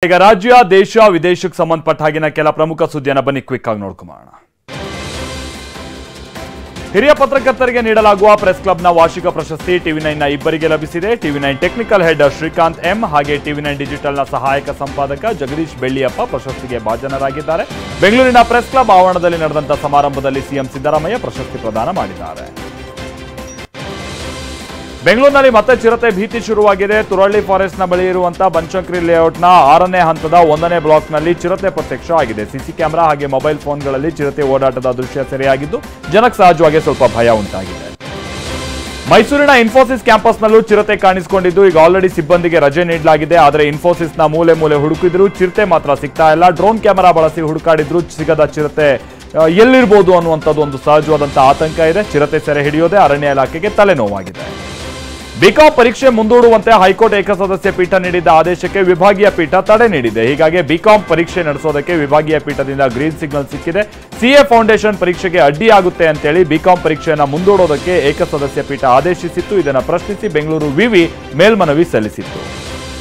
ಈಗ ರಾಜ್ಯ ದೇಶ ವಿದೇಶಕ್ಕೆ ಸಂಬಂಧಪಟ್ಟ ಹಾಗಿನ ಕೆಲ ಪ್ರಮುಖ ಸುದ್ದಿಯನ್ನು ಬನ್ನಿ ಕ್ವಿಕ್ ಆಗಿ ನೋಡ್ಕೊಳ್ಳೋಣ. ಹಿರಿಯ ಪತ್ರಕರ್ತರಿಗೆ ನೀಡಲಾಗುವ ಪ್ರೆಸ್ ಕ್ಲಬ್ನ ವಾರ್ಷಿಕ ಪ್ರಶಸ್ತಿ ಟಿವಿ9ನ ಇಬ್ಬರಿಗೆ ಲಭಿಸಿದೆ. ಟಿವಿ9 ಟೆಕ್ನಿಕಲ್ ಹೆಡ್ ಶ್ರೀಕಾಂತ್ ಎಂ ಹಾಗೆ ಟಿವಿ9 ಡಿಜಿಟಲ್ನ ಸಹಾಯಕ ಸಂಪಾದಕ ಜಗದೀಶ್ ಬೆಳ್ಳಿಯಪ್ಪ ಪ್ರಶಸ್ತಿಗೆ ಭಾಜನರಾಗಿದ್ದಾರೆ. ಬೆಂಗಳೂರಿನ ಪ್ರೆಸ್ ಕ್ಲಬ್ ಆವರಣದಲ್ಲಿ ನಡೆದಂತ ಸಮಾರಂಭದಲ್ಲಿ ಸಿಎಂ ಸಿದ್ದರಾಮಯ್ಯ ಪ್ರಶಸ್ತಿ ಪ್ರದಾನ ಮಾಡಿದ್ದಾರೆ. ಬೆಂಗಳೂರಿನಲ್ಲಿ ಮತ್ತೆ ಚಿರತೆ ಭೀತಿ ಶುರುವಾಗಿದೆ. ತುರಳ್ಳಿ ಫಾರೆಸ್ಟ್ನ ಬಳಿ ಇರುವಂತಹ ಬನಶಂಕರಿ ಲೇಔಟ್ನ 6ನೇ ಹಂತದ 1ನೇ ಬ್ಲಾಕ್ನಲ್ಲಿ ಚಿರತೆ ಪ್ರತ್ಯಕ್ಷ ಆಗಿದೆ. ಸಿಸಿ ಕ್ಯಾಮೆರಾ ಹಾಗೆ ಮೊಬೈಲ್ ಫೋನ್ಗಳಲ್ಲಿ ಚಿರತೆ ಓಡಾಟದ ದೃಶ್ಯ ಸೆರೆಯಾಗಿದ್ದು ಜನಕ್ಕೆ ಸಹಜವಾಗಿ ಸ್ವಲ್ಪ ಭಯ ಉಂಟಾಗಿದೆ. ಮೈಸೂರಿನ ಇನ್ಫೋಸಿಸ್ ಕ್ಯಾಂಪಸ್ನಲ್ಲೂ ಚಿರತೆ ಕಾಣಿಸಿಕೊಂಡಿದ್ದು ಈಗ ಆಲ್ರೆಡಿ ಸಿಬ್ಬಂದಿಗೆ ರಜೆ ನೀಡಲಾಗಿದೆ. ಆದರೆ ಇನ್ಫೋಸಿಸ್ನ ಮೂಲೆ ಮೂಲೆ ಹುಡುಕಿದ್ರು ಚಿರತೆ ಮಾತ್ರ ಸಿಗ್ತಾ ಇಲ್ಲ. ಡ್ರೋನ್ ಕ್ಯಾಮೆರಾ ಬಳಸಿ ಹುಡುಕಾಡಿದ್ರು ಸಿಗದ ಚಿರತೆ ಎಲ್ಲಿರ್ಬೋದು ಅನ್ನುವಂಥದ್ದು ಒಂದು ಸಹಜವಾದಂತಹ ಆತಂಕ ಇದೆ. ಚಿರತೆ ಸೆರೆ ಹಿಡಿಯೋದೇ ಅರಣ್ಯ ಇಲಾಖೆಗೆ ತಲೆನೋವಾಗಿದೆ. ಬಿಕಾಂ ಪರೀಕ್ಷೆ ಮುಂದೂಡುವಂತೆ ಹೈಕೋರ್ಟ್ ಏಕಸದಸ್ಯ ಪೀಠ ನೀಡಿದ್ದ ಆದೇಶಕ್ಕೆ ವಿಭಾಗೀಯ ಪೀಠ ತಡೆ ನೀಡಿದೆ. ಹೀಗಾಗಿ ಬಿಕಾಂ ಪರೀಕ್ಷೆ ನಡೆಸೋದಕ್ಕೆ ವಿಭಾಗೀಯ ಪೀಠದಿಂದ ಗ್ರೀನ್ ಸಿಗ್ನಲ್ ಸಿಕ್ಕಿದೆ. ಸಿಎ ಫೌಂಡೇಶನ್ ಪರೀಕ್ಷೆಗೆ ಅಡ್ಡಿಯಾಗುತ್ತೆ ಅಂತೇಳಿ ಬಿಕಾಂ ಪರೀಕ್ಷೆಯನ್ನು ಮುಂದೂಡೋದಕ್ಕೆ ಏಕಸದಸ್ಯ ಪೀಠ ಆದೇಶಿಸಿತ್ತು. ಇದನ್ನು ಪ್ರಶ್ನಿಸಿ ಬೆಂಗಳೂರು ವಿವಿ ಮೇಲ್ಮನವಿ ಸಲ್ಲಿಸಿತ್ತು.